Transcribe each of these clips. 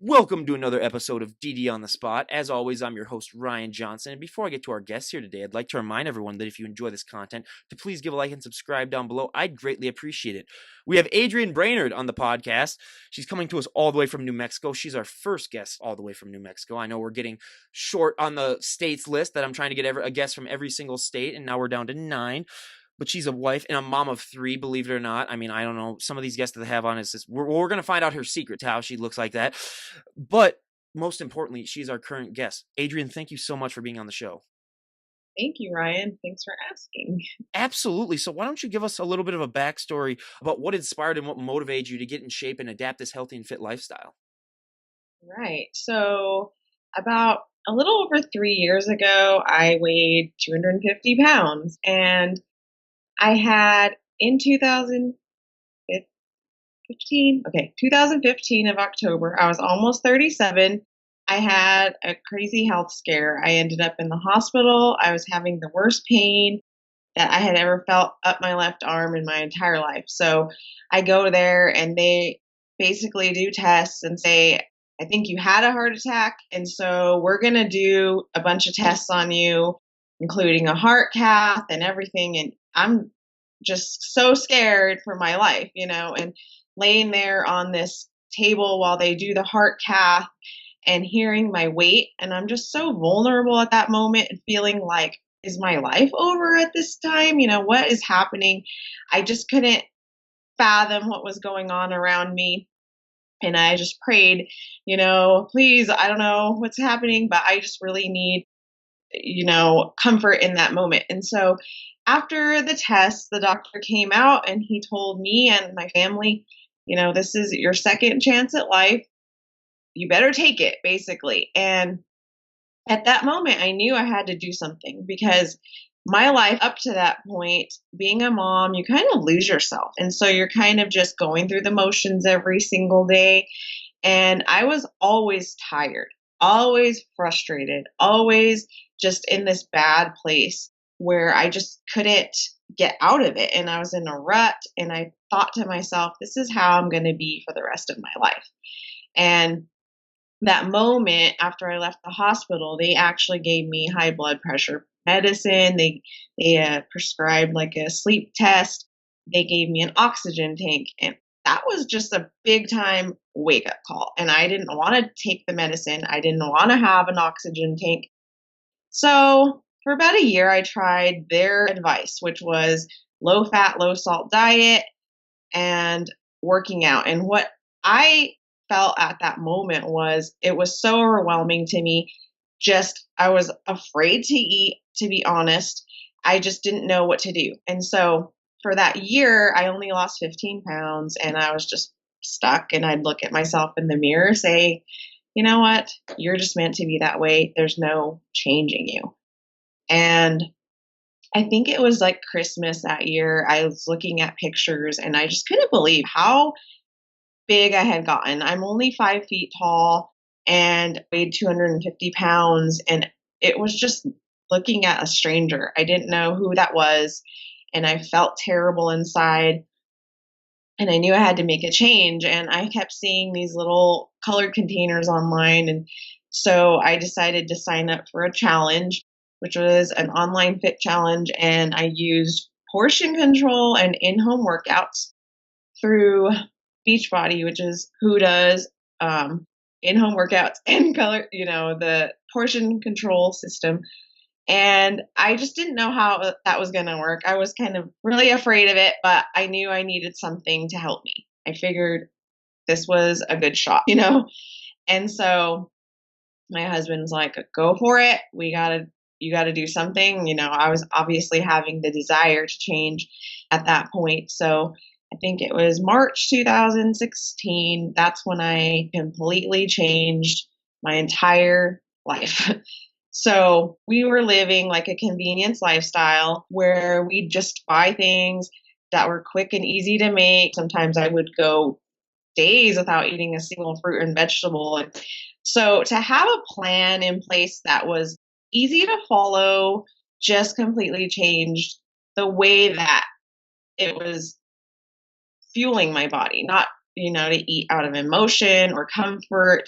Welcome to another episode of DD on the Spot. As always, I'm your host, Ryan Johnson. And before I get to our guests here today, I'd like to remind everyone that if you enjoy this content, to please give a like and subscribe down below. I'd greatly appreciate it. We have Adrienne Brainard on the podcast. She's coming to us all the way from New Mexico. She's our first guest all the way from New Mexico. I know we're getting short on the states list that I'm trying to get a guest from every single state, and now we're down to 9. But she's a wife and a mom of 3, believe it or not. I mean, I don't know. Some of these guests that they have on is this, we're going to find out her secret to how she looks like that. But most importantly, she's our current guest. Adrienne, thank you so much for being on the show. Thank you, Ryan. Thanks for asking. Absolutely. So why don't you give us a little bit of a backstory about what inspired and what motivated you to get in shape and adapt this healthy and fit lifestyle? Right. So, about a little over 3 years ago, I weighed 250 pounds. And I had in 2015 of October, I was almost 37. I had a crazy health scare. I ended up in the hospital. I was having the worst pain that I had ever felt up my left arm in my entire life. So I go there and they basically do tests and say, I think you had a heart attack. And so we're going to do a bunch of tests on you, including a heart cath and everything. And I'm just so scared for my life, and laying there on this table while they do the heart cath and hearing my weight. And I'm just so vulnerable at that moment and feeling like, is my life over at this time? What is happening? I just couldn't fathom what was going on around me. And I just prayed, please, I don't know what's happening, but I just really need, comfort in that moment. And so after the test, the doctor came out and he told me and my family, this is your second chance at life. You better take it, basically. And at that moment, I knew I had to do something because my life up to that point, being a mom, you kind of lose yourself. And so you're kind of just going through the motions every single day. And I was always tired, always frustrated, always just in this bad place where I just couldn't get out of it. And I was in a rut. And I thought to myself, this is how I'm going to be for the rest of my life. And that moment after I left the hospital, they actually gave me high blood pressure medicine. They prescribed like a sleep test. They gave me an oxygen tank. And that was just a big time wake up call. And I didn't want to take the medicine. I didn't want to have an oxygen tank. So for about a year, I tried their advice, which was low fat, low salt diet and working out. And what I felt at that moment was it was so overwhelming to me. I was afraid to eat, to be honest. I just didn't know what to do. And so for that year, I only lost 15 pounds and I was just stuck. And I'd look at myself in the mirror, say, you know what? You're just meant to be that way. There's no changing you. And I think it was like Christmas that year. I was looking at pictures and I just couldn't believe how big I had gotten. I'm only 5 feet tall and weighed 250 pounds. And it was just looking at a stranger. I didn't know who that was. And I felt terrible inside. And I knew I had to make a change. And I kept seeing these little colored containers online. And so I decided to sign up for a challenge, which was an online fit challenge. And I used portion control and in-home workouts through Beachbody, which is who does in-home workouts and color, the portion control system. And I just didn't know how that was going to work. I was kind of really afraid of it, but I knew I needed something to help me. I figured this was a good shot, And so my husband's like, go for it. You got to do something. I was obviously having the desire to change at that point. So I think it was March 2016. That's when I completely changed my entire life. So we were living like a convenience lifestyle where we just buy things that were quick and easy to make. Sometimes I would go days without eating a single fruit and vegetable. And so to have a plan in place that was easy to follow just completely changed the way that it was fueling my body, not to eat out of emotion or comfort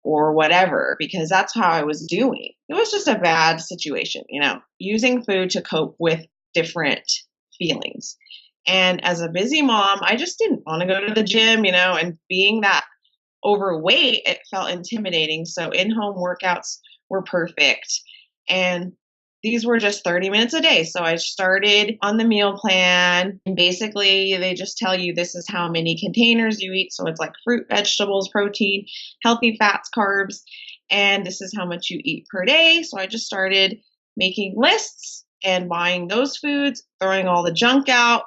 or whatever, because that's how I was doing. It was just a bad situation, using food to cope with different feelings. And as a busy mom, I just didn't want to go to the gym, and being that overweight, it felt intimidating. So in home workouts were perfect. And these were just 30 minutes a day. So I started on the meal plan. And basically, they just tell you this is how many containers you eat. So it's like fruit, vegetables, protein, healthy fats, carbs, and this is how much you eat per day. So I just started making lists and buying those foods, throwing all the junk out,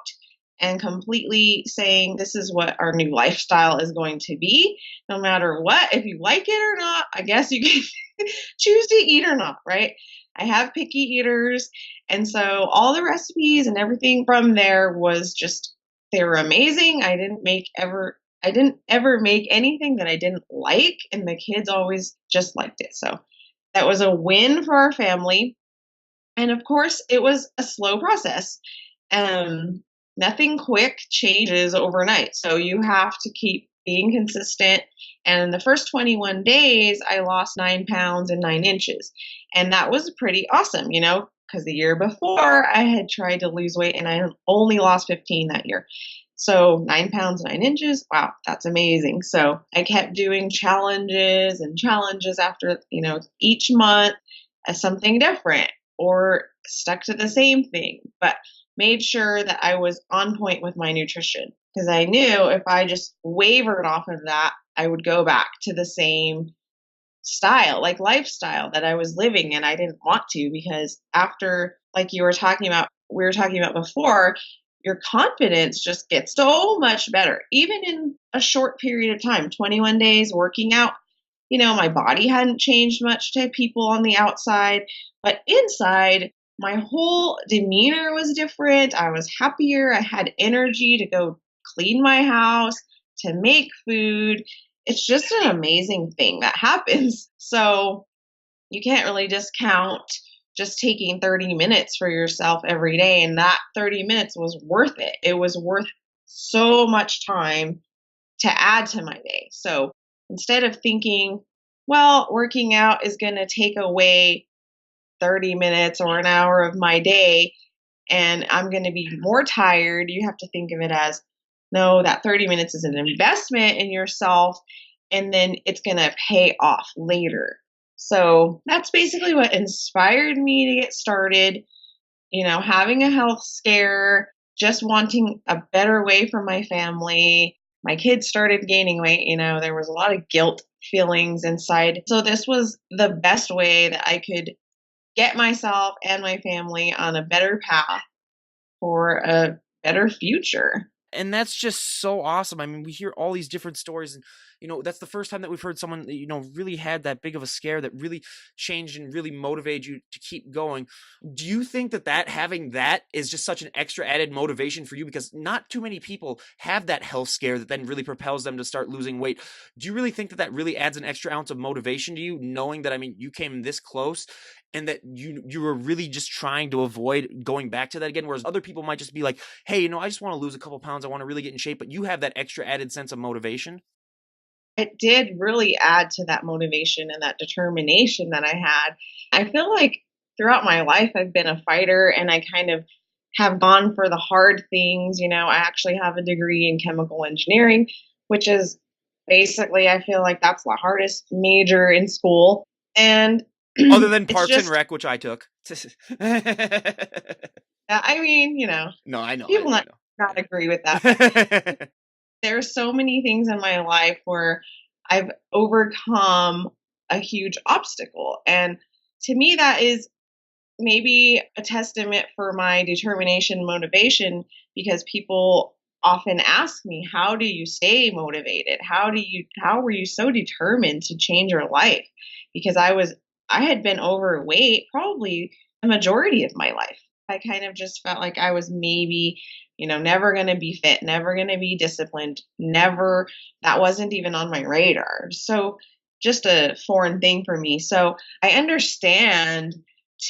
and completely saying this is what our new lifestyle is going to be, no matter what. If you like it or not, I guess you can choose to eat or not, right? I have picky eaters. And so all the recipes and everything from there was just, they were amazing. I didn't ever make anything that I didn't like. And the kids always just liked it. So that was a win for our family. And of course, it was a slow process. Nothing quick changes overnight. So you have to keep being consistent. And in the first 21 days, I lost 9 pounds and 9 inches. And that was pretty awesome, because the year before I had tried to lose weight and I only lost 15 that year. So 9 pounds, 9 inches. Wow, that's amazing. So I kept doing challenges and challenges after, each month as something different, or stuck to the same thing, but made sure that I was on point with my nutrition, because I knew if I just wavered off of that, I would go back to the same lifestyle that I was living. And I didn't want to, because after, like we were talking about before, your confidence just gets so much better, even in a short period of time, 21 days working out. My body hadn't changed much to people on the outside, but inside, my whole demeanor was different. I was happier. I had energy to go clean my house, to make food. It's just an amazing thing that happens. So you can't really discount just taking 30 minutes for yourself every day. And that 30 minutes was worth it. It was worth so much time to add to my day. So instead of thinking, well, working out is going to take away 30 minutes or an hour of my day and I'm going to be more tired, you have to think of it as, no, that 30 minutes is an investment in yourself, and then it's going to pay off later. So that's basically what inspired me to get started, having a health scare, just wanting a better way for my family. My kids started gaining weight, there was a lot of guilt feelings inside. So this was the best way that I could get myself and my family on a better path for a better future. And that's just so awesome. I mean, we hear all these different stories, and that's the first time that we've heard someone that really had that big of a scare that really changed and really motivated you to keep going. Do you think that having that is just such an extra added motivation for you, because not too many people have that health scare that then really propels them to start losing weight? Do you really think that really adds an extra ounce of motivation to you, knowing that, you came this close and that you were really just trying to avoid going back to that again, whereas other people might just be like, hey, I just want to lose a couple pounds, I want to really get in shape, but you have that extra added sense of motivation? It did really add to that motivation and that determination that I had. I feel like throughout my life, I've been a fighter, and I kind of have gone for the hard things. I actually have a degree in chemical engineering, which is basically, I feel like that's the hardest major in school. And other than parts and rec, which I took. No, I know. People not agree with that. There's so many things in my life where I've overcome a huge obstacle. And to me, that is maybe a testament for my determination and motivation, because people often ask me, how do you stay motivated? How were you so determined to change your life? Because I had been overweight probably the majority of my life. I kind of just felt like I was maybe, never going to be fit, never going to be disciplined, never, that wasn't even on my radar. So just a foreign thing for me. So I understand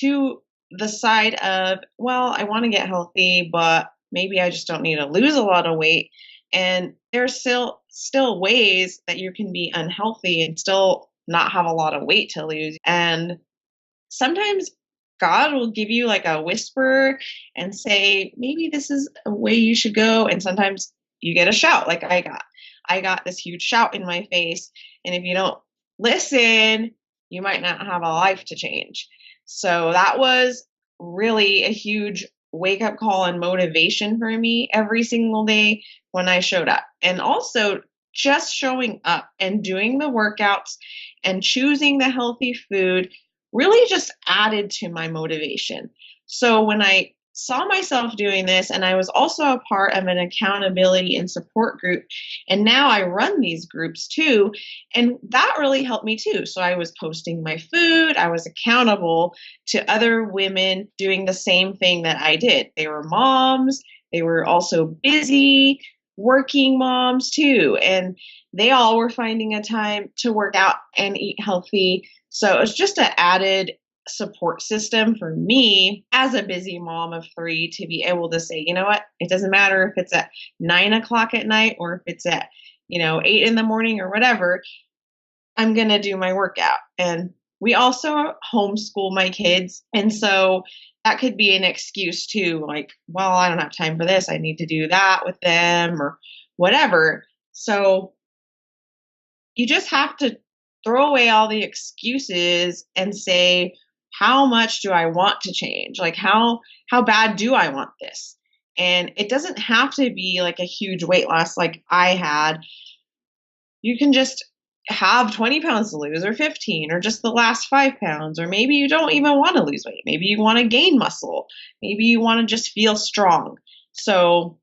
to the side of, well, I want to get healthy, but maybe I just don't need to lose a lot of weight. And there's still ways that you can be unhealthy and still not have a lot of weight to lose. And sometimes God will give you like a whisper and say, maybe this is a way you should go. And sometimes you get a shout like I got. I got this huge shout in my face. And if you don't listen, you might not have a life to change. So that was really a huge wake up call and motivation for me every single day when I showed up. And also just showing up and doing the workouts and choosing the healthy food really just added to my motivation. So when I saw myself doing this, and I was also a part of an accountability and support group, and now I run these groups too, and that really helped me too. So I was posting my food, I was accountable to other women doing the same thing that I did. They were moms, they were also busy, working moms too, and they all were finding a time to work out and eat healthy. So it was just an added support system for me as a busy mom of three to be able to say, you know what, it doesn't matter if it's at 9 o'clock at night or if it's at, 8 in the morning or whatever, I'm going to do my workout. And we also homeschool my kids. And so that could be an excuse too, like, well, I don't have time for this. I need to do that with them or whatever. So you just have to throw away all the excuses and say, how much do I want to change? Like how bad do I want this? And it doesn't have to be like a huge weight loss like I had. You can just have 20 pounds to lose or 15 or just the last 5 pounds, or maybe you don't even want to lose weight. Maybe you want to gain muscle. Maybe you want to just feel strong. So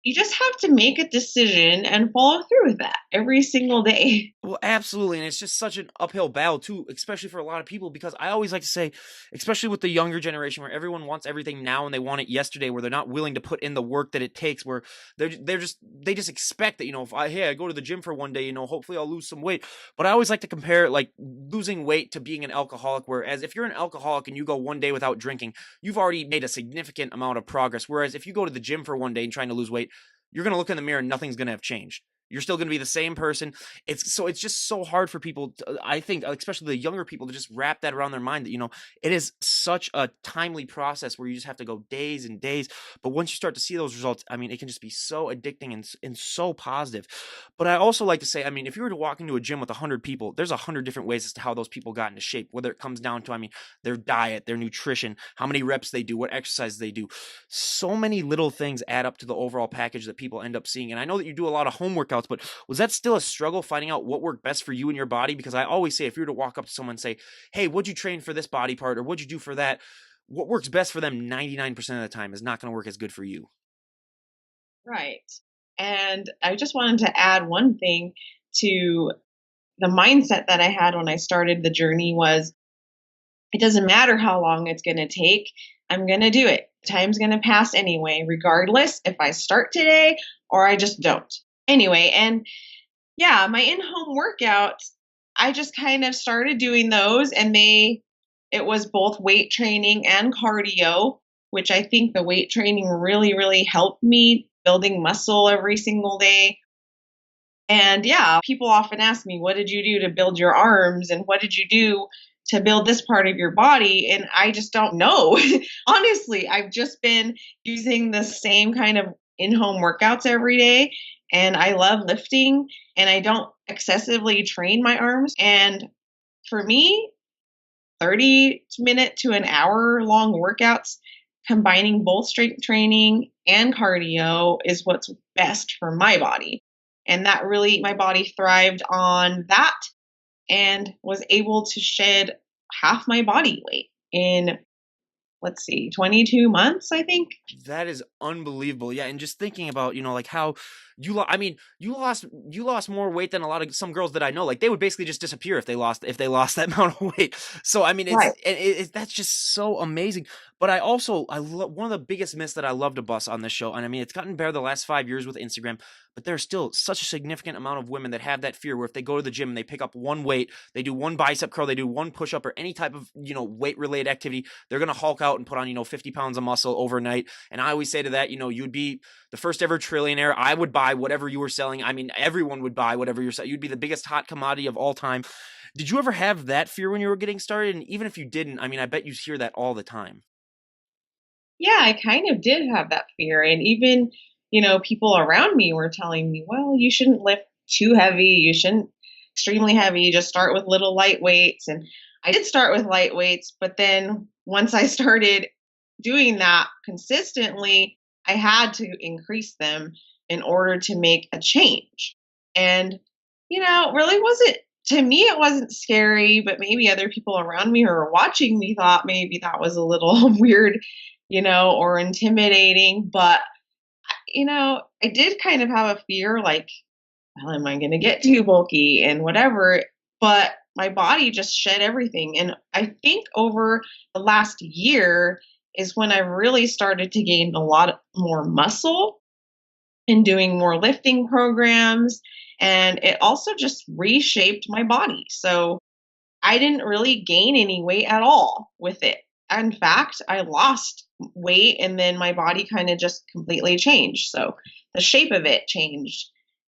you just have to make a decision and follow through with that every single day. Well, absolutely, and it's just such an uphill battle too, especially for a lot of people. Because I always like to say, especially with the younger generation, where everyone wants everything now and they want it yesterday, where they're not willing to put in the work that it takes. Where they just expect that if I go to the gym for one day, hopefully I'll lose some weight. But I always like to compare like losing weight to being an alcoholic. Whereas if you're an alcoholic and you go one day without drinking, you've already made a significant amount of progress. Whereas if you go to the gym for one day and trying to lose weight, you're going to look in the mirror and nothing's going to have changed. You're still going to be the same person. It's just so hard for people, I think, especially the younger people, to just wrap that around their mind that, it is such a timely process where you just have to go days and days. But once you start to see those results, I mean, it can just be so addicting and so positive. But I also like to say, I mean, if you were to walk into a gym with 100 people, there's 100 different ways as to how those people got into shape, whether it comes down to, I mean, their diet, their nutrition, how many reps they do, what exercises they do. So many little things add up to the overall package that people end up seeing. And I know that you do a lot of home workouts, but was that still a struggle finding out what worked best for you and your body? Because I always say, if you were to walk up to someone and say, hey, what'd you train for this body part, or what'd you do for that? What works best for them 99% of the time is not going to work as good for you. Right. And I just wanted to add one thing to the mindset that I had when I started the journey was it doesn't matter how long it's going to take. I'm going to do it. Time's going to pass anyway, regardless if I start today or I just don't. Anyway, and yeah, my in-home workouts, I just kind of started doing those, and it was both weight training and cardio, which I think the weight training really, really helped me building muscle every single day. And yeah, people often ask me, what did you do to build your arms? And what did you do to build this part of your body? And I just don't know. Honestly, I've just been using the same kind of in home workouts every day. And I love lifting, and I don't excessively train my arms. And for me, 30-minute to an hour long workouts, combining both strength training and cardio, is what's best for my body. And that really, my body thrived on that and was able to shed half my body weight in, let's see, 22 months, I think. That is unbelievable. Yeah, and just thinking about, like how I mean, you lost more weight than a lot of some girls that I know. Like they would basically just disappear if they lost that amount of weight. So I mean, Right. that's just so amazing. But I love one of the biggest myths that I love to bust on this show, and I mean, it's gotten better the last 5 years with Instagram. But there's still such a significant amount of women that have that fear where if they go to the gym and they pick up one weight, they do one bicep curl, they do one push up or any type of, weight related activity, they're going to hulk out and put on, 50 pounds of muscle overnight. And I always say to that, you'd be the first ever trillionaire. I would buy whatever you were selling. I mean, everyone would buy whatever you're selling. You'd be the biggest hot commodity of all time. Did you ever have that fear when you were getting started? And even if you didn't, I mean, I bet you hear that all the time. Yeah, I kind of did have that fear. And even, people around me were telling me, well, you shouldn't lift too heavy. You shouldn't extremely heavy. Just start with little light weights. And I did start with light weights. But then once I started doing that consistently, I had to increase them in order to make a change. And, really wasn't, to me, it wasn't scary, but maybe other people around me who were watching me thought maybe that was a little weird, or intimidating. But, I did kind of have a fear like, well, am I going to get too bulky and whatever? But my body just shed everything. And I think over the last year is when I really started to gain a lot more muscle and doing more lifting programs. And it also just reshaped my body. So I didn't really gain any weight at all with it. In fact, I lost weight and then my body kind of just completely changed. So the shape of it changed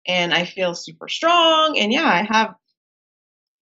and I feel super strong. And yeah, I have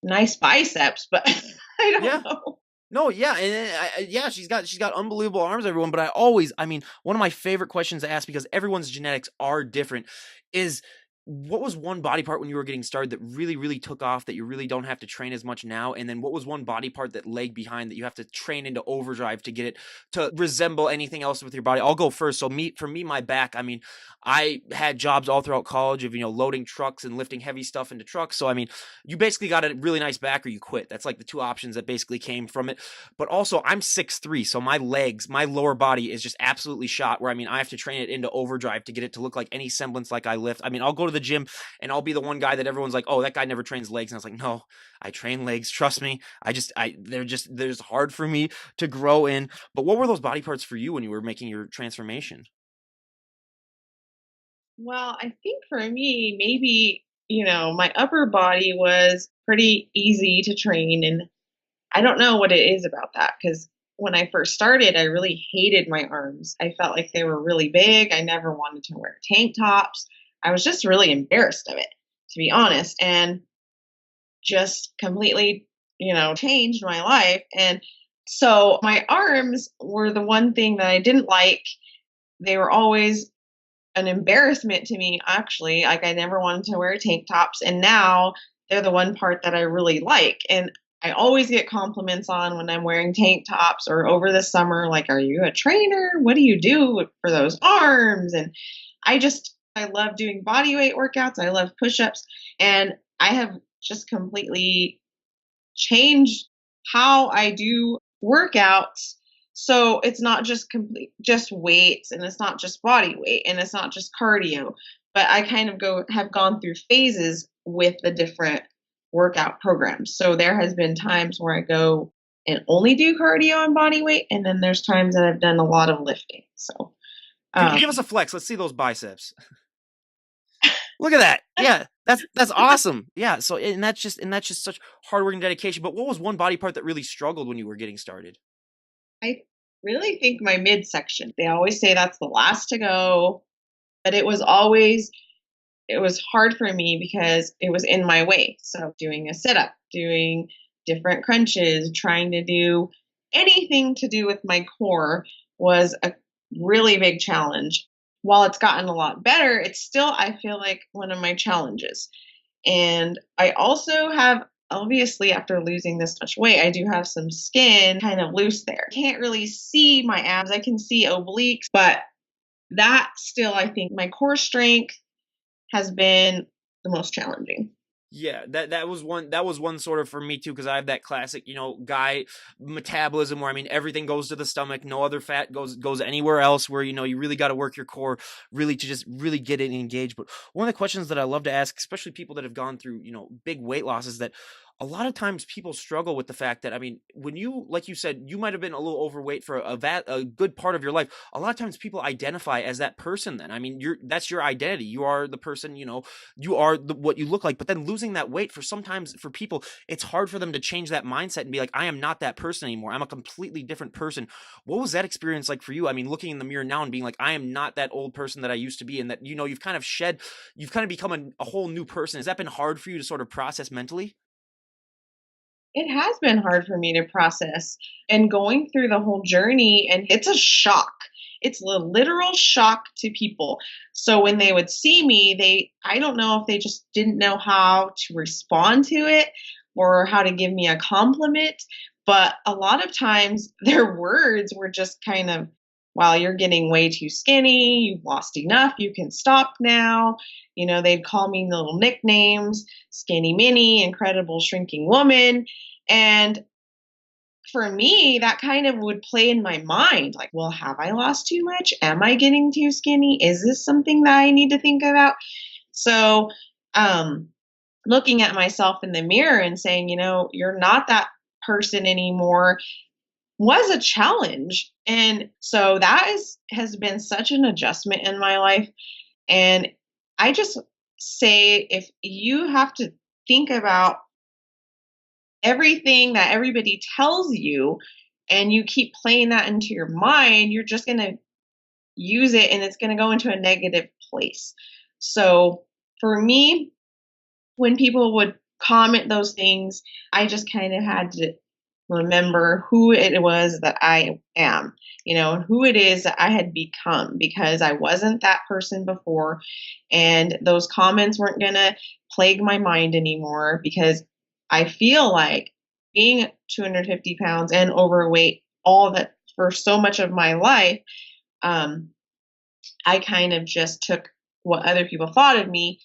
nice biceps, but I Yeah. don't know. No, yeah, and yeah, she's got unbelievable arms, everyone. But I mean, one of my favorite questions to ask because everyone's genetics are different, is what was one body part when you were getting started that really, really took off that you really don't have to train as much now? And then what was one body part that lagged behind that you have to train into overdrive to get it to resemble anything else with your body? I'll go first. So for me, my back. I mean, I had jobs all throughout college of loading trucks and lifting heavy stuff into trucks. So I mean, you basically got a really nice back or you quit. That's like the two options that basically came from it. But also I'm 6'3", so my legs, my lower body is just absolutely shot where I mean I have to train it into overdrive to get it to look like any semblance like I lift. I mean, I'll go to the gym and I'll be the one guy that everyone's like, "Oh, that guy never trains legs." And I was like, "No, I train legs, trust me. They're just hard for me to grow in." But what were those body parts for you when you were making your transformation? Well, I think for me, maybe, my upper body was pretty easy to train. And I don't know what it is about that because when I first started, I really hated my arms. I felt like they were really big. I never wanted to wear tank tops. I was just really embarrassed of it, to be honest, and just completely, changed my life. And so my arms were the one thing that I didn't like. They were always an embarrassment to me, actually. Like I never wanted to wear tank tops. And now they're the one part that I really like. And I always get compliments on when I'm wearing tank tops or over the summer, like, are you a trainer? What do you do for those arms? And I love doing body weight workouts. I love push ups. And I have just completely changed how I do workouts. So it's not just weights and it's not just body weight and it's not just cardio, but I kind of have gone through phases with the different workout programs. So there has been times where I go and only do cardio and body weight, and then there's times that I've done a lot of lifting. So um, Give us a flex. Let's see those biceps. Look at that. Yeah, that's awesome. Yeah. So and that's just such hard work and dedication. But what was one body part that really struggled when you were getting started? I really think my midsection. They always say that's the last to go, but it was hard for me because it was in my way. So doing a sit up, doing different crunches, trying to do anything to do with my core was a really big challenge. While it's gotten a lot better, it's still, I feel like, one of my challenges. And I also have, obviously, after losing this much weight, I do have some skin kind of loose there. Can't really see my abs. I can see obliques, but that still, I think, my core strength has been the most challenging. Yeah, that was one sort of for me too, because I have that classic, guy metabolism where I mean everything goes to the stomach, no other fat goes anywhere else. Where you really got to work your core really to just really get it engaged. But one of the questions that I love to ask, especially people that have gone through big weight losses, that a lot of times people struggle with the fact that I mean when you like you said you might have been a little overweight for a good part of your life. A lot of times people identify as that person. Then I mean that's your identity. You are the person. You are what you look like. But then losing that weight for sometimes for people, it's hard for them to change that mindset and be like, I am not that person anymore. I'm a completely different person. What was that experience like for you? I mean, looking in the mirror now and being like, I am not that old person that I used to be, and that you've kind of become a whole new person. Has that been hard for you to sort of process mentally? It has been hard for me to process and going through the whole journey, and it's a shock. It's a literal shock to people. So when they would see me, I don't know if they just didn't know how to respond to it or how to give me a compliment, but a lot of times their words were just kind of, "Wow, you're getting way too skinny. You've lost enough. You can stop now." They'd call me little nicknames, Skinny Minnie, Incredible Shrinking Woman. And for me, that kind of would play in my mind like, well, have I lost too much? Am I getting too skinny? Is this something that I need to think about? So, um, looking at myself in the mirror and saying, you're not that person anymore was a challenge. And so has been such an adjustment in my life. And I just say if you have to think about everything that everybody tells you and you keep playing that into your mind, you're just going to use it and it's going to go into a negative place. So for me, when people would comment those things, I just kind of had to remember who it was that I am, and who it is that I had become because I wasn't that person before. And those comments weren't going to plague my mind anymore because I feel like being 250 pounds and overweight, all that for so much of my life, um, I kind of just took what other people thought of me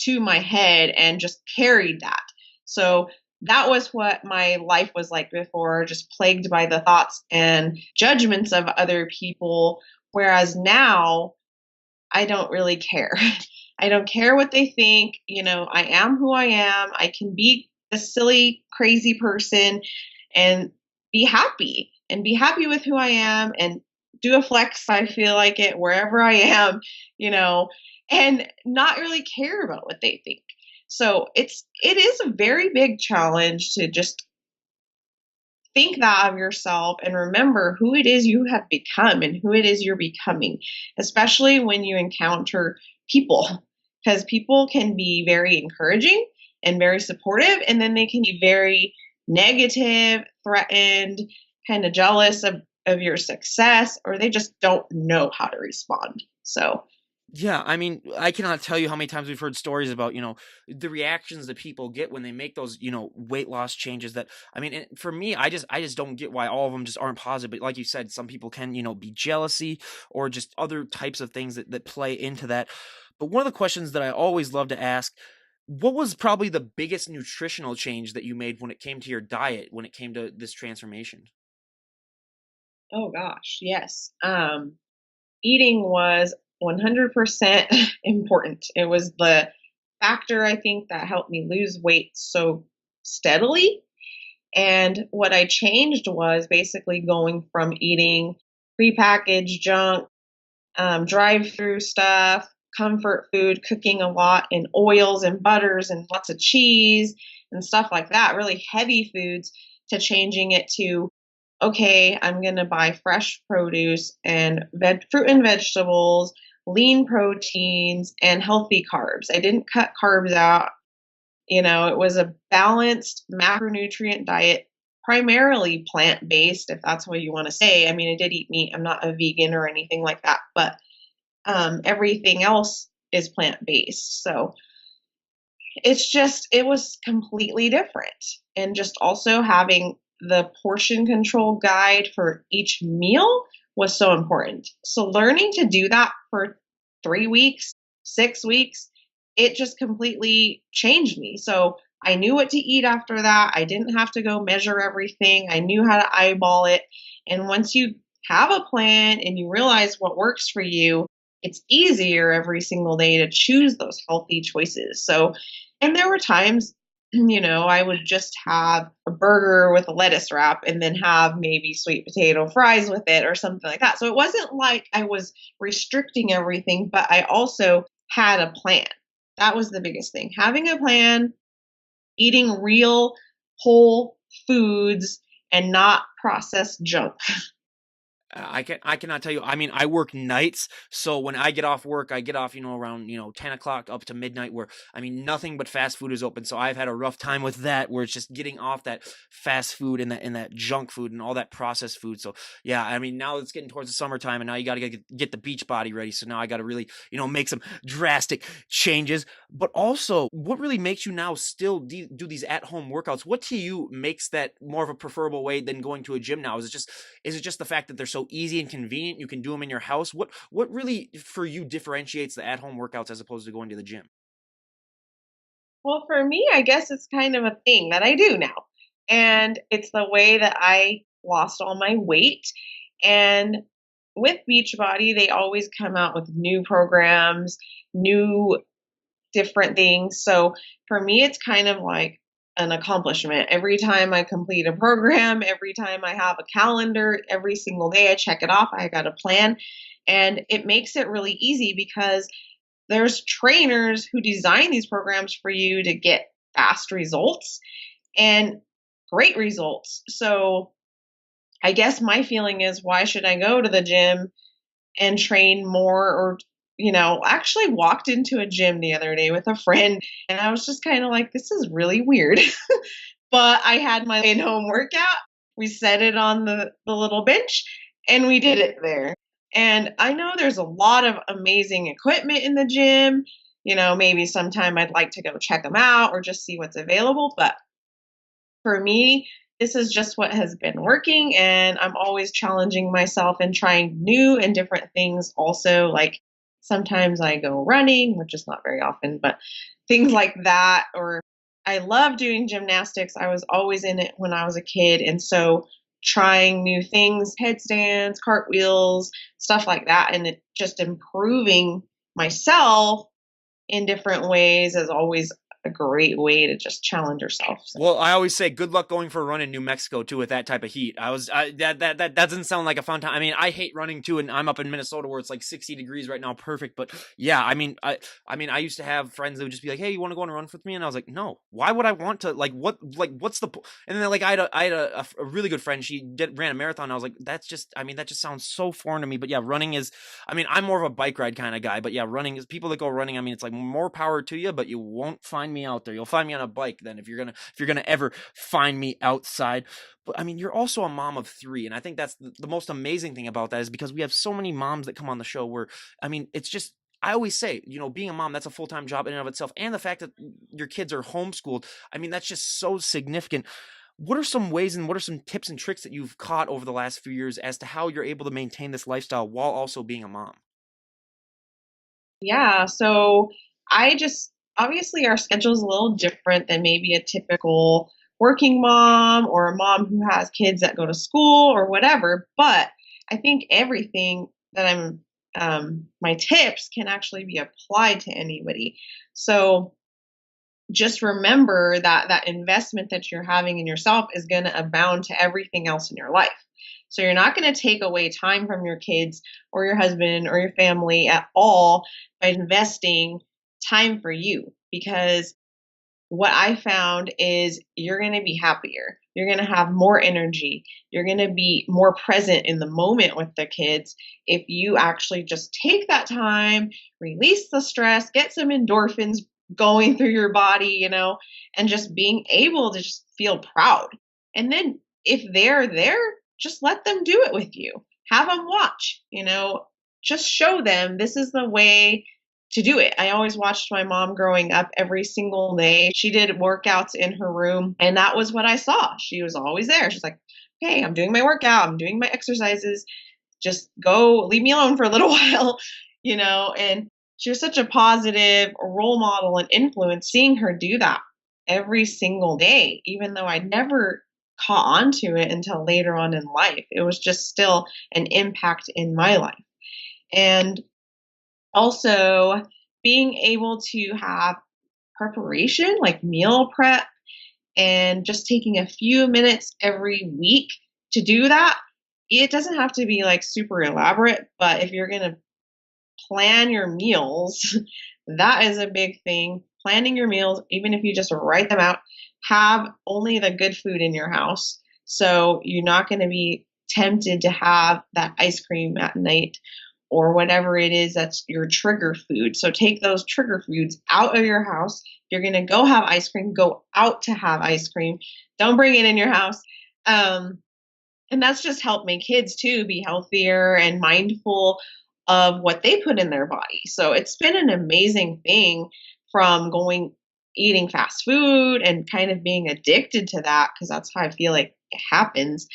to my head and just carried that. So that was what my life was like before, just plagued by the thoughts and judgments of other people. Whereas now, I don't really care. I don't care what they think. I am who I am. I can be a silly, crazy person and be happy with who I am and do a flex if I feel like it wherever I am, you know, and not really care about what they think. So it is a very big challenge to just think that of yourself and remember who it is you have become and who it is you're becoming, especially when you encounter people, because people can be very encouraging and very supportive, and then they can be very negative, threatened, kind of jealous of your success, or they just don't know how to respond. So, Yeah, I mean, I cannot tell you how many times we've heard stories about, the reactions that people get when they make those, weight loss changes that I mean, for me, I just don't get why all of them just aren't positive. But like you said, some people can, be jealousy or just other types of things that play into that. But one of the questions that I always love to ask, what was probably the biggest nutritional change that you made when it came to your diet, when it came to this transformation? oh gosh, yes. Eating was 100% important. It was the factor I think that helped me lose weight so steadily. And what I changed was basically going from eating prepackaged junk, drive-through stuff, comfort food, cooking a lot in oils and butters and lots of cheese and stuff like that, really heavy foods, to changing it to, okay, I'm going to buy fresh produce and fruit and vegetables, lean proteins, and healthy carbs. I didn't cut carbs out. It was a balanced macronutrient diet, primarily plant based, if that's what you want to say. I mean, I did eat meat. I'm not a vegan or anything like that, but everything else is plant based. So it was completely different. And just also having the portion control guide for each meal was so important. So learning to do that for 3 weeks, 6 weeks, it just completely changed me. So I knew what to eat after that. I didn't have to go measure everything. I knew how to eyeball it. And once you have a plan and you realize what works for you, it's easier every single day to choose those healthy choices. So, and there were times, I would just have a burger with a lettuce wrap and then have maybe sweet potato fries with it or something like that. So it wasn't like I was restricting everything, but I also had a plan. That was the biggest thing. Having a plan, eating real whole foods and not processed junk. I cannot tell you. I mean, I work nights, so when I get off work, I get off, around 10 o'clock up to midnight. Where I mean, nothing but fast food is open. So I've had a rough time with that, where it's just getting off that fast food and that junk food and all that processed food. So yeah, I mean, now it's getting towards the summertime, and now you got to get the beach body ready. So now I got to really make some drastic changes. But also, what really makes you now still do these at home workouts? What to you makes that more of a preferable way than going to a gym now? Is it just the fact that they're so easy and convenient? You can do them in your house. What really for you differentiates the at-home workouts as opposed to going to the gym? Well, for me, I guess it's kind of a thing that I do now. And it's the way that I lost all my weight. And with Beachbody, they always come out with new programs, new different things. So for me, it's kind of like an accomplishment. Every time I complete a program, every time I have a calendar, every single day I check it off, I got a plan. And it makes it really easy because there's trainers who design these programs for you to get fast results and great results. So I guess my feeling is, why should I go to the gym and train more? Or actually walked into a gym the other day with a friend and I was just kind of like, this is really weird. But I had my in-home workout. We set it on the little bench and we did it there. And I know there's a lot of amazing equipment in the gym. Maybe sometime I'd like to go check them out or just see what's available. But for me, this is just what has been working. And I'm always challenging myself and trying new and different things also. Like sometimes I go running, which is not very often, but things like that. Or I love doing gymnastics. I was always in it when I was a kid. And so trying new things, headstands, cartwheels, stuff like that, and it just improving myself in different ways is always a great way to just challenge yourself. So. Well, I always say good luck going for a run in New Mexico too with that type of heat. That doesn't sound like a fun time. I mean, I hate running too, and I'm up in Minnesota where it's like 60 degrees right now, perfect. But yeah, I used to have friends that would just be like, "Hey, you want to go on a run with me?" And I was like, "No, why would I want to? What's the?" And then like I had a really good friend. She ran a marathon. And I was like, that just sounds so foreign to me. But yeah, running is. I mean, I'm more of a bike ride kind of guy. But yeah, running is people that go running. I mean, it's like more power to you, but you won't find me out there. You'll find me on a bike then if you're gonna ever find me outside. But I mean, you're also a mom of three, and I think that's the most amazing thing about that is because we have so many moms that come on the show where I mean, it's just I always say, being a mom, that's a full-time job in and of itself. And the fact that your kids are homeschooled, I mean, that's just so significant. What are some ways and what are some tips and tricks that you've caught over the last few years as to how you're able to maintain this lifestyle while also being a mom? Yeah, so I just obviously our schedule is a little different than maybe a typical working mom or a mom who has kids that go to school or whatever. But I think everything that my tips can actually be applied to anybody. So just remember that that investment that you're having in yourself is going to abound to everything else in your life. So you're not going to take away time from your kids or your husband or your family at all by investing time for you, because what I found is you're going to be happier. You're going to have more energy. You're going to be more present in the moment with the kids if you actually just take that time, release the stress, get some endorphins going through your body, and just being able to just feel proud. And then if they're there, just let them do it with you. Have them watch, just show them this is the way to do it. I always watched my mom growing up every single day. She did workouts in her room, and that was what I saw. She was always there. She's like, "Hey, I'm doing my workout. I'm doing my exercises. Just go leave me alone for a little while," and she was such a positive role model and influence, seeing her do that every single day, even though I never caught on to it until later on in life. It was just still an impact in my life. And also being able to have preparation, like meal prep, and just taking a few minutes every week to do that. It doesn't have to be like super elaborate, but if you're going to plan your meals, that is a big thing. Planning your meals, even if you just write them out, have only the good food in your house. So you're not going to be tempted to have that ice cream at night or whatever it is that's your trigger food. So take those trigger foods out of your house. If you're going to go have ice cream, go out to have ice cream. Don't bring it in your house. Um, and that's just helped my kids too be healthier and mindful of what they put in their body. So it's been an amazing thing from eating fast food and kind of being addicted to that, because that's how I feel like it happens,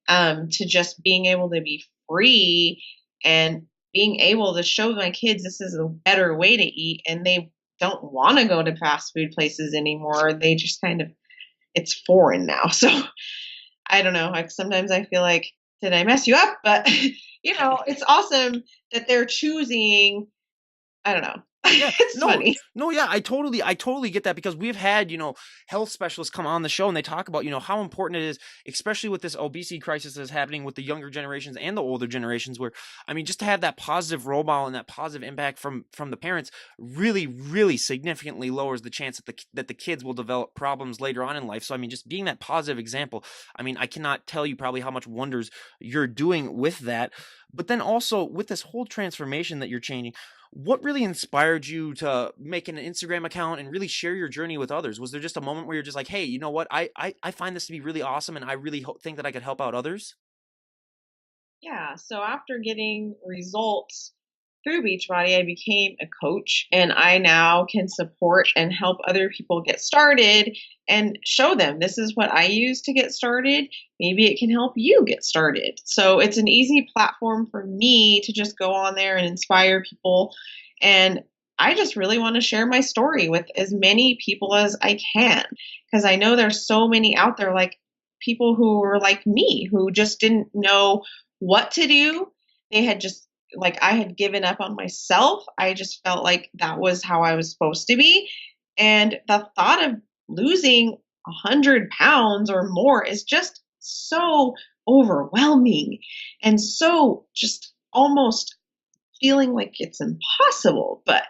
to just being able to be free and being able to show my kids this is a better way to eat, and they don't want to go to fast food places anymore. They just kind of, it's foreign now. So I don't know. Like sometimes I feel like, did I mess you up? But it's awesome that they're choosing. I don't know. Yeah, It's no, funny. no, yeah, I totally get that because we've had, health specialists come on the show and they talk about, how important it is, especially with this obesity crisis that's happening with the younger generations and the older generations, where, I mean, just to have that positive role model and that positive impact from the parents really, really significantly lowers the chance that the kids will develop problems later on in life. So, I mean, just being that positive example, I mean, I cannot tell you probably how much wonders you're doing with that. But then also with this whole transformation that you're changing, what really inspired you to make an Instagram account and really share your journey with others? Was there just a moment where you're just like, hey, you know what? I find this to be really awesome and I really think that I could help out others? Yeah. So after getting results through Beachbody, I became a coach, and I now can support and help other people get started and show them this is what I use to get started. Maybe it can help you get started. So it's an easy platform for me to just go on there and inspire people. And I just really want to share my story with as many people as I can, because I know there's so many out there, like people who were like me, who just didn't know what to do. They had just, like, I had given up on myself. I just felt like that was how I was supposed to be. And the thought of losing 100 pounds or more is just so overwhelming and so just almost feeling like it's impossible. But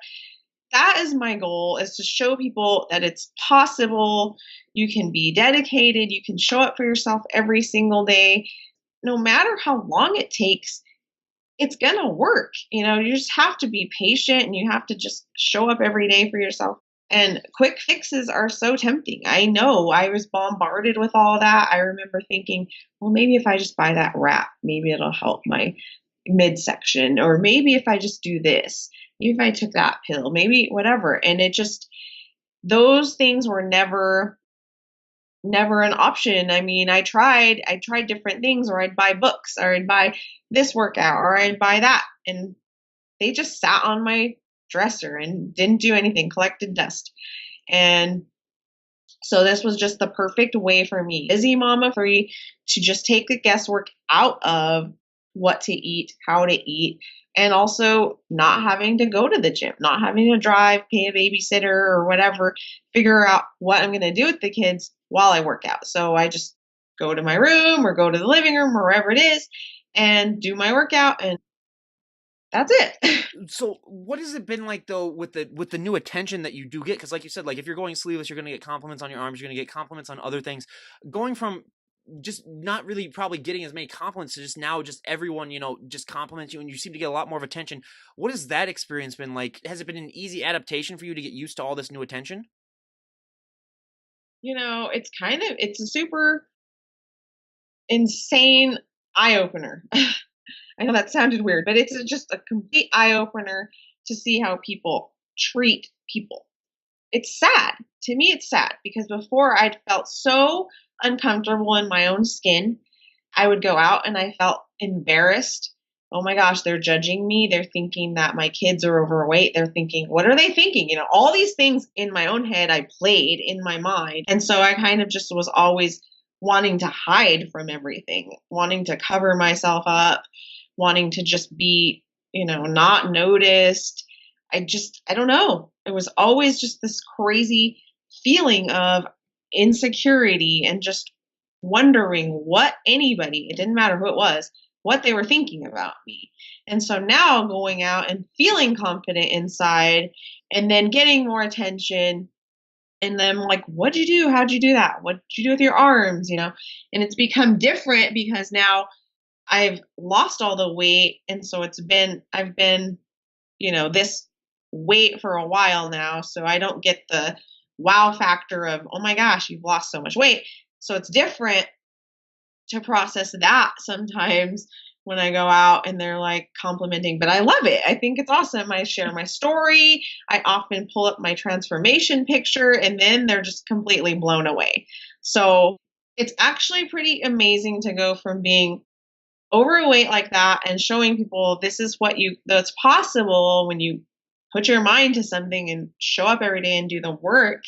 that is my goal, is to show people that it's possible. You can be dedicated. You can show up for yourself every single day. No matter how long it takes, it's going to work. You just have to be patient and you have to just show up every day for yourself. And quick fixes are so tempting. I know I was bombarded with all that. I remember thinking, well, maybe if I just buy that wrap, maybe it'll help my midsection. Or maybe if I just do this, maybe if I took that pill, maybe whatever. And it just, those things were never an option. I mean, I tried different things, or I'd buy books, or I'd buy this workout, or I'd buy that. And they just sat on my dresser and didn't do anything, collected dust. And so this was just the perfect way for me, busy mama free, to just take the guesswork out of what to eat, how to eat, and also not having to go to the gym, not having to drive, pay a babysitter or whatever, figure out what I'm going to do with the kids while I work out. So I just go to my room or go to the living room or wherever it is and do my workout, and that's it. So what has it been like though with the new attention that you do get? Because like you said, like if you're going sleeveless, you're gonna get compliments on your arms, you're gonna get compliments on other things. Going from just not really probably getting as many compliments to just now just everyone, just compliments you and you seem to get a lot more of attention. What has that experience been like? Has it been an easy adaptation for you to get used to all this new attention? It's a super insane eye opener. I know that sounded weird, but it's just a complete eye opener to see how people treat people. It's sad. To me, it's sad because before I'd felt so uncomfortable in my own skin. I would go out and I felt embarrassed oh my gosh, they're judging me. They're thinking that my kids are overweight. They're thinking, what are they thinking? All these things in my own head I played in my mind. And so I kind of just was always wanting to hide from everything, wanting to cover myself up, wanting to just be, not noticed. I don't know. It was always just this crazy feeling of insecurity and just wondering what anybody, it didn't matter who it was, what they were thinking about me. And so now going out and feeling confident inside and then getting more attention and then like, what'd you do? How'd you do that? What'd you do with your arms? And it's become different because now I've lost all the weight. And so I've been, this weight for a while now. So I don't get the wow factor of, oh my gosh, you've lost so much weight. So it's different to process that sometimes when I go out and they're like complimenting, but I love it. I think it's awesome. I share my story. I often pull up my transformation picture and then they're just completely blown away. So it's actually pretty amazing to go from being overweight like that and showing people this is that's possible when you put your mind to something and show up every day and do the work.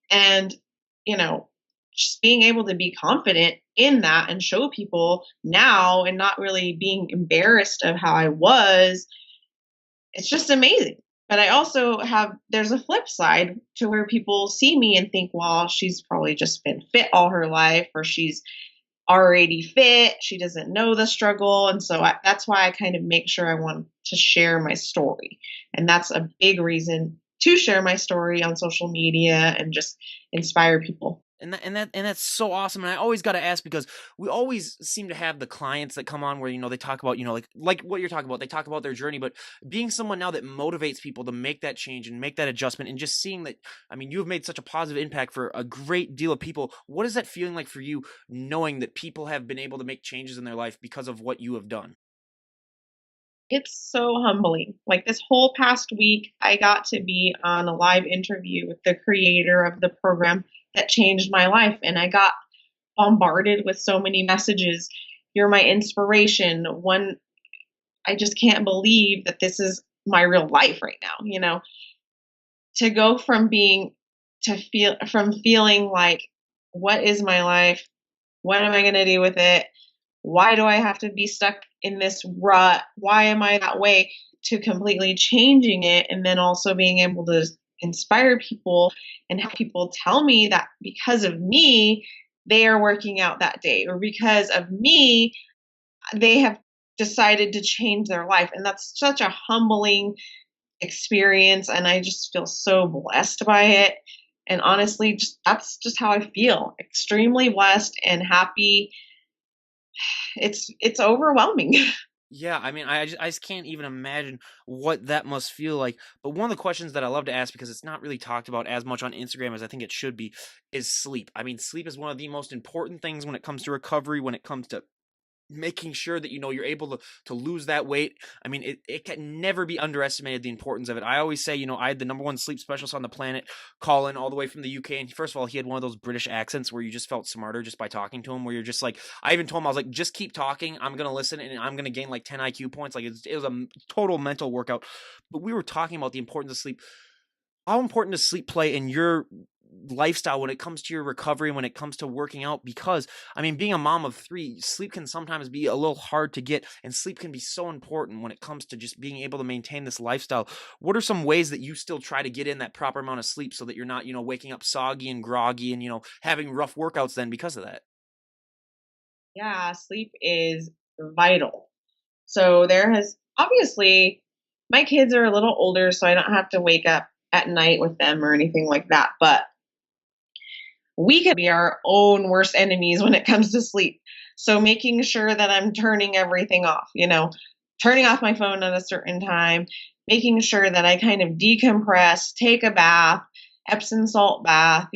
And, just being able to be confident in that and show people now and not really being embarrassed of how I was, it's just amazing. But I also there's a flip side to where people see me and think, well, she's probably just been fit all her life, or she's already fit. She doesn't know the struggle. And so that's why I kind of make sure I want to share my story. And that's a big reason to share my story on social media and just inspire people. And that's so awesome. And I always got to ask, because we always seem to have the clients that come on where they talk about like what you're talking about. They talk about their journey, but being someone now that motivates people to make that change and make that adjustment, and just seeing that, I mean, you have made such a positive impact for a great deal of people. What is that feeling like for you, knowing that people have been able to make changes in their life because of what you have done? It's so humbling. Like this whole past week, I got to be on a live interview with the creator of the program that changed my life. And I got bombarded with so many messages. You're my inspiration. I just can't believe that this is my real life right now. To go from feeling like, what is my life? What am I going to do with it? Why do I have to be stuck in this rut? Why am I that way? To completely changing it, and then also being able to inspire people and have people tell me that because of me, they are working out that day, or because of me, they have decided to change their life. And that's such a humbling experience. And I just feel so blessed by it. And honestly, that's just how I feel, extremely blessed and happy. It's overwhelming. Yeah, I mean, I just can't even imagine what that must feel like. But one of the questions that I love to ask, because it's not really talked about as much on Instagram as I think it should be, is sleep. I mean, sleep is one of the most important things when it comes to recovery, when it comes to making sure that you're able to lose that weight. I mean, it can never be underestimated, the importance of it. I always say, I had the number one sleep specialist on the planet call in all the way from the UK, and first of all, he had one of those British accents where you just felt smarter just by talking to him, where you're just like, I even told him, I was like, just keep talking, I'm gonna listen, and I'm gonna gain like 10 IQ points. Like it was a total mental workout. But we were talking about the importance of sleep. How important does sleep play in your lifestyle when it comes to your recovery, when it comes to working out? Because I mean, being a mom of three, sleep can sometimes be a little hard to get, and sleep can be so important when it comes to just being able to maintain this lifestyle. What are some ways that you still try to get in that proper amount of sleep so that you're not waking up soggy and groggy and having rough workouts then because of that? Yeah, sleep is vital. So there has obviously, my kids are a little older, so I don't have to wake up at night with them or anything like that. But we could be our own worst enemies when it comes to sleep. So making sure that I'm turning everything off, turning off my phone at a certain time, making sure that I kind of decompress, take a bath, Epsom salt bath,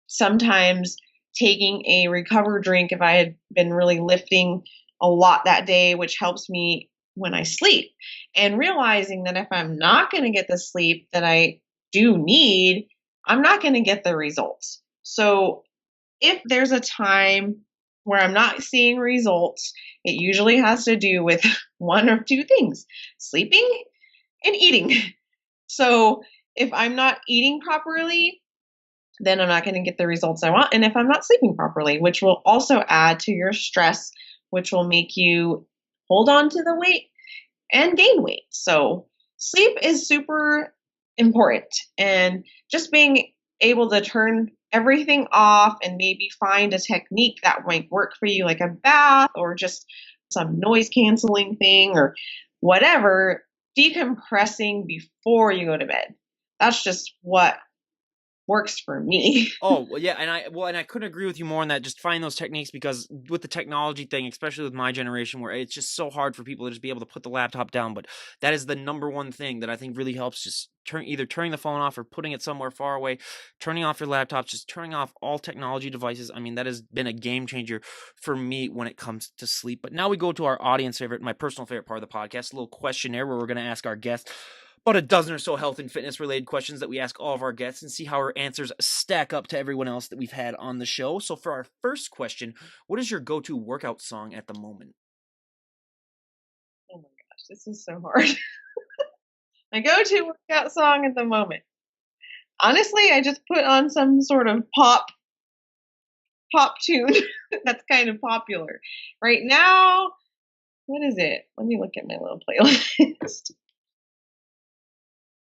sometimes taking a recover drink if I had been really lifting a lot that day, which helps me when I sleep. And realizing that if I'm not going to get the sleep that I do need, I'm not going to get the results. So if there's a time where I'm not seeing results, it usually has to do with one of two things: sleeping and eating. So if I'm not eating properly, then I'm not going to get the results I want. And if I'm not sleeping properly, which will also add to your stress, which will make you hold on to the weight and gain weight. So sleep is super important. And just being able to turn everything off and maybe find a technique that might work for you, like a bath or just some noise canceling thing or whatever, decompressing before you go to bed. That's just what works for me. Oh, well, yeah, and I couldn't agree with you more on that. Just find those techniques, because with the technology thing, especially with my generation, where it's just so hard for people to just be able to put the laptop down. But that is the number one thing that I think really helps. Just either turning the phone off or putting it somewhere far away, turning off your laptops, just turning off all technology devices. I mean, that has been a game changer for me when it comes to sleep. But now we go to our audience favorite, my personal favorite part of the podcast, a little questionnaire where we're going to ask our guests about a dozen or so health and fitness related questions that we ask all of our guests and see how our answers stack up to everyone else that we've had on the show. So for our first question, what is your go-to workout song at the moment? Oh my gosh, this is so hard. My go-to workout song at the moment. Honestly, I just put on some sort of pop tune that's kind of popular. Right now, what is it? Let me look at my little playlist.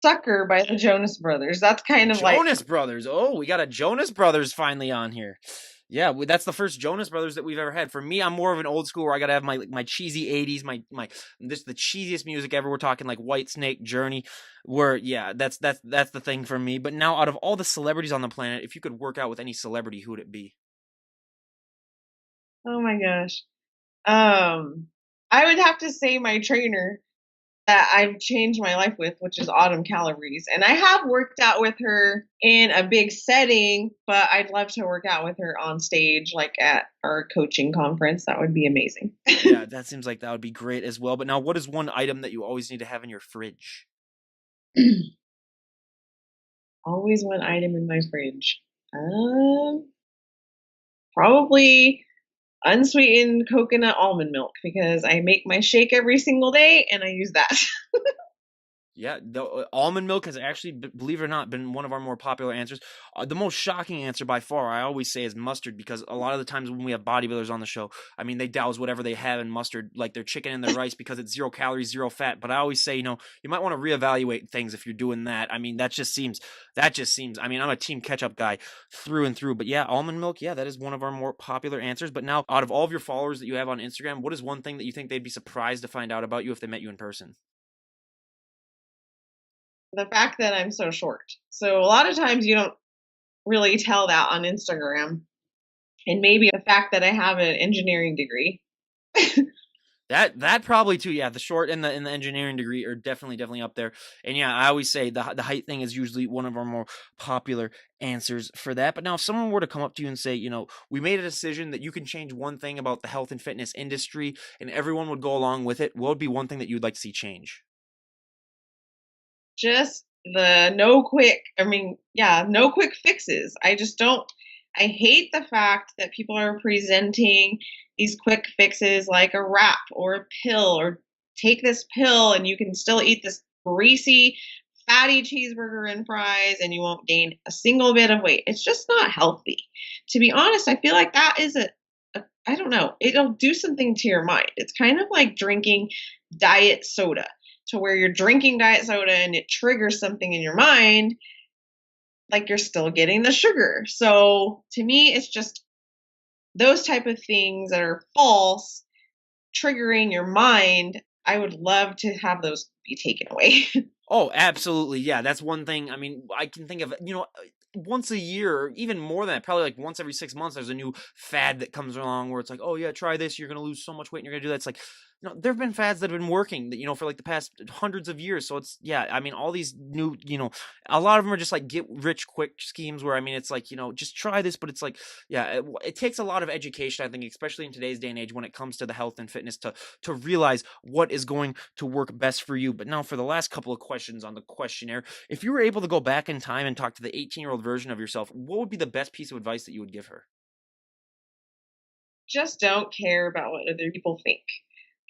Sucker by the Jonas Brothers. That's kind of like, Jonas Brothers. Oh, we got a Jonas Brothers finally on here. Yeah, that's the first Jonas Brothers that we've ever had. For me, I'm more of an old school where I gotta have my cheesy '80s, my this the cheesiest music ever. We're talking like Whitesnake, Journey. Where yeah, that's the thing for me. But now, out of all the celebrities on the planet, if you could work out with any celebrity, who would it be? oh my gosh. I would have to say my trainer that I've changed my life with, which is Autumn Calories. And I have worked out with her in a big setting, but I'd love to work out with her on stage, like at our coaching conference. That would be amazing. Yeah, that seems like that would be great as well. But now, what is one item that you always need to have in your fridge? Always one item in my fridge. Um, Probably unsweetened coconut almond milk because I make my shake every single day and I use that. Yeah, the almond milk has actually, believe it or not, been one of our more popular answers. The most shocking answer by far, I always say, is mustard, because a lot of the times when we have bodybuilders on the show, I mean, they douse whatever they have in mustard, like their chicken and their rice, because it's 0 calories, 0 fat. But I always say, you might want to reevaluate things if you're doing that. I mean, that just seems. I mean, I'm a team ketchup guy through and through. But yeah, almond milk, yeah, that is one of our more popular answers. But now, out of all of your followers that you have on Instagram, what is one thing that you think they'd be surprised to find out about you if they met you in person? The fact that I'm so short. So a lot of times you don't really tell that on Instagram. And maybe the fact that I have an engineering degree. That probably too, yeah. The short and the engineering degree are definitely up there. And yeah, I always say the height thing is usually one of our more popular answers for that. But now, if someone were to come up to you and say, we made a decision that you can change one thing about the health and fitness industry, and everyone would go along with it, what would be one thing that you would like to see change? Just the no quick, I mean, yeah, no quick fixes. I just don't, I hate the fact that people are presenting these quick fixes like a wrap or a pill, or take this pill and you can still eat this greasy, fatty cheeseburger and fries and you won't gain a single bit of weight. It's just not healthy. To be honest, I feel like that is I don't know, it'll do something to your mind. It's kind of like drinking diet soda, to where you're drinking diet soda and it triggers something in your mind, like you're still getting the sugar. So to me, it's just those type of things that are false, triggering your mind. I would love to have those be taken away. Oh, absolutely. Yeah, that's one thing. I mean, I can think of, once a year, or even more than that, probably like once every 6 months, there's a new fad that comes along where it's like, oh, yeah, try this. You're going to lose so much weight and you're going to do that. It's like, there have been fads that have been working, that, for like the past hundreds of years. So it's, yeah, I mean, all these new, a lot of them are just like get rich quick schemes where, I mean, it's like, just try this, but it's like, yeah, it takes a lot of education, I think, especially in today's day and age when it comes to the health and fitness to realize what is going to work best for you. But now, for the last couple of questions on the questionnaire, if you were able to go back in time and talk to the 18-year-old version of yourself, what would be the best piece of advice that you would give her? just don't care about what other people think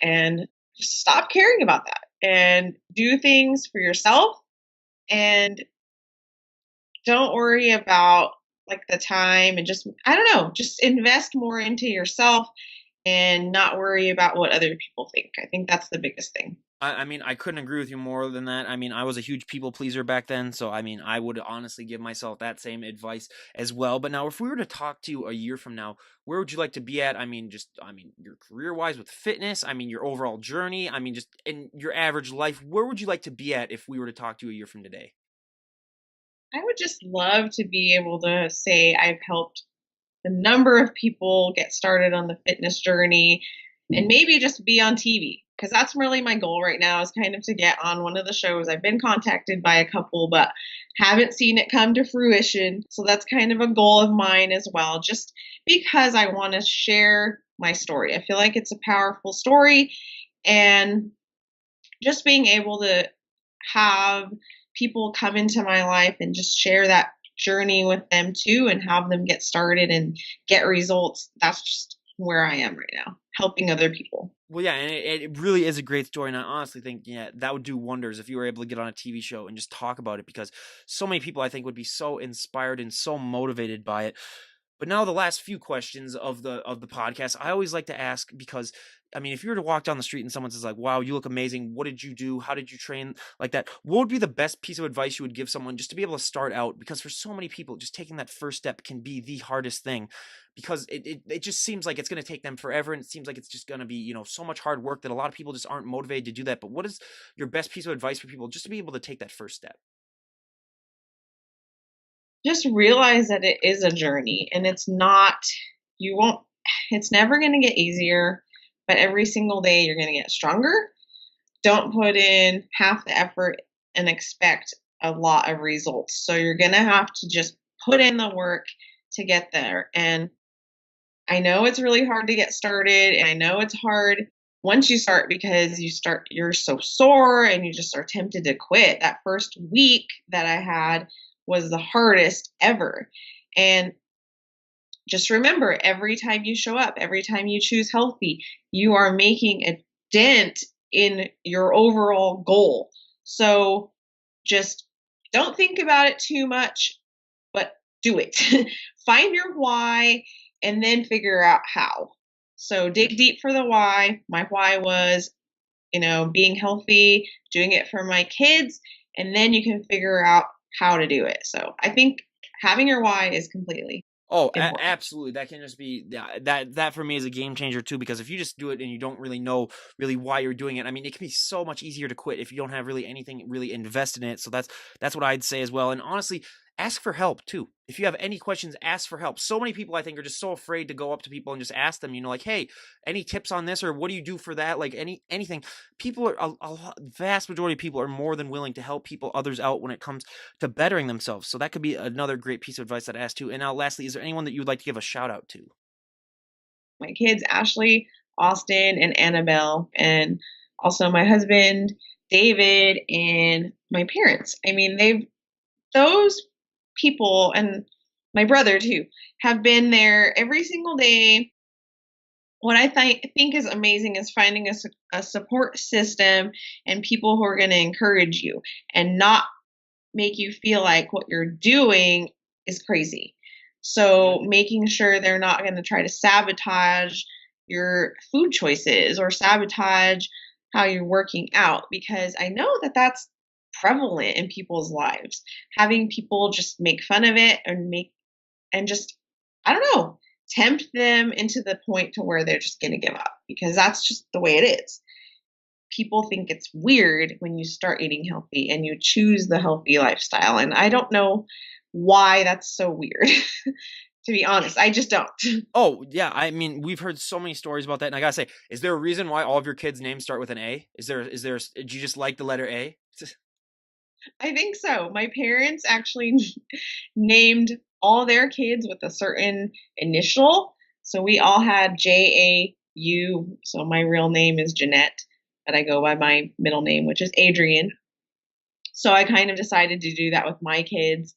and just stop caring about that and do things for yourself and don't worry about like the time and just I don't know, just invest more into yourself and not worry about what other people think. I think that's the biggest thing. I mean, I couldn't agree with you more than that. I mean, I was a huge people pleaser back then, so I mean, I would honestly give myself that same advice as well. But now, if we were to talk to you a year from now, where would you like to be at? I mean, your career wise with fitness. I mean, your overall journey. I mean, just in your average life, where would you like to be at if we were to talk to you a year from today? I would just love to be able to say I've helped the number of people get started on the fitness journey and maybe just be on TV because that's really my goal right now is kind of to get on one of the shows. I've been contacted by a couple, but haven't seen it come to fruition. So that's kind of a goal of mine as well, just because I want to share my story. I feel like it's a powerful story and just being able to have people come into my life and just share that journey with them too and have them get started and get results. That's just where I am right now, helping other people. Well, yeah, and it really is a great story, and I honestly think, yeah, that would do wonders if you were able to get on a TV show and just talk about it because so many people I think would be so inspired and so motivated by it. But now the last few questions of the podcast, I always like to ask because I mean, if you were to walk down the street and someone says like, "Wow, you look amazing. What did you do? How did you train?" like that, what would be the best piece of advice you would give someone just to be able to start out? Because for so many people, just taking that first step can be the hardest thing because it just seems like it's going to take them forever and it seems like it's just going to be, so much hard work that a lot of people just aren't motivated to do that. But what is your best piece of advice for people just to be able to take that first step? Just realize that it is a journey and it's not, you won't, it's never going to get easier, but every single day you're going to get stronger. Don't put in half the effort and expect a lot of results. So you're going to have to just put in the work to get there. And I know it's really hard to get started, and I know it's hard once you start because you're so sore and you just are tempted to quit. That first week that I had was the hardest ever. And just remember every time you show up, every time you choose healthy, you are making a dent in your overall goal. So just don't think about it too much, but do it. Find your why and then figure out how. So dig deep for the why. My why was, being healthy, doing it for my kids, and then you can figure out how to do it. So I think having your why is completely Oh, important. absolutely. That can just be that for me is a game changer too. Because if you just do it and you don't really know really why you're doing it, I mean, it can be so much easier to quit if you don't have really anything really invested in it. So that's what I'd say as well. And honestly, ask for help too. If you have any questions, ask for help. So many people I think are just so afraid to go up to people and just ask them, like, hey, any tips on this or what do you do for that? Like anything. People are vast majority of people are more than willing to help others out when it comes to bettering themselves. So that could be another great piece of advice that I asked too. And now lastly, is there anyone that you would like to give a shout out to? My kids, Ashley, Austin, and Annabelle, and also my husband, David, and my parents. I mean, those people and my brother too have been there every single day. What I think is amazing is finding a support system and people who are going to encourage you and not make you feel like what you're doing is crazy. So making sure they're not going to try to sabotage your food choices or sabotage how you're working out because I know that that's prevalent in people's lives. Having people just make fun of it and just I don't know, tempt them into the point to where they're just going to give up because that's just the way it is. People think it's weird when you start eating healthy and you choose the healthy lifestyle. And I don't know why that's so weird. To be honest, I just don't. Oh, yeah. I mean, we've heard so many stories about that. And I gotta say, is there a reason why all of your kids' names start with an A? Do you just like the letter A? I think so. My parents actually named all their kids with a certain initial. So we all had JAU. So my real name is Jeanette, but I go by my middle name, which is Adrienne. So I kind of decided to do that with my kids.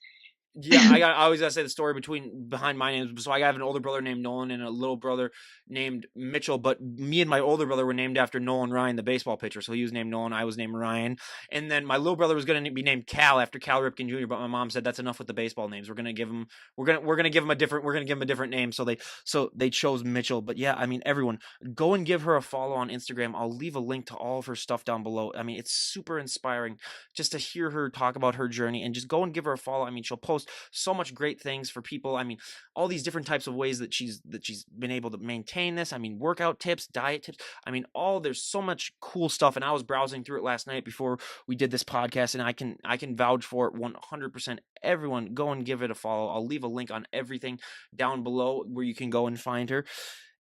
Yeah, I always gotta say the story behind my names. So I have an older brother named Nolan and a little brother named Mitchell. But me and my older brother were named after Nolan Ryan, the baseball pitcher. So he was named Nolan, I was named Ryan. And then my little brother was gonna be named Cal after Cal Ripken Jr. But my mom said that's enough with the baseball names. We're gonna give him a different name. So they chose Mitchell. But yeah, I mean, everyone, go and give her a follow on Instagram. I'll leave a link to all of her stuff down below. I mean, it's super inspiring just to hear her talk about her journey, and just go and give her a follow. I mean, she'll post so much great things for people. I mean, all these different types of ways that she's been able to maintain this. I mean, workout tips, diet tips. I mean, there's so much cool stuff. And I was browsing through it last night before we did this podcast, and I can vouch for it 100%. Everyone, go and give it a follow. I'll leave a link on everything down below where you can go and find her.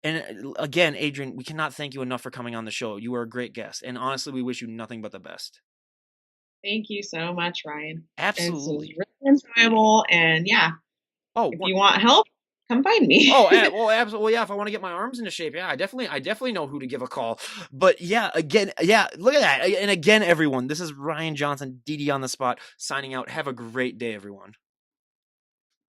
And again, Adrienne, we cannot thank you enough for coming on the show. You are a great guest, and honestly, we wish you nothing but the best. Thank you so much, Ryan. This was Absolutely. really enjoyable. And yeah, Oh, if you want help, come find me. well, absolutely. Yeah, if I want to get my arms into shape, yeah, I definitely know who to give a call. But yeah, again, yeah, look at that. And again, everyone, this is Ryan Johnson, DD on the spot, signing out. Have a great day, everyone.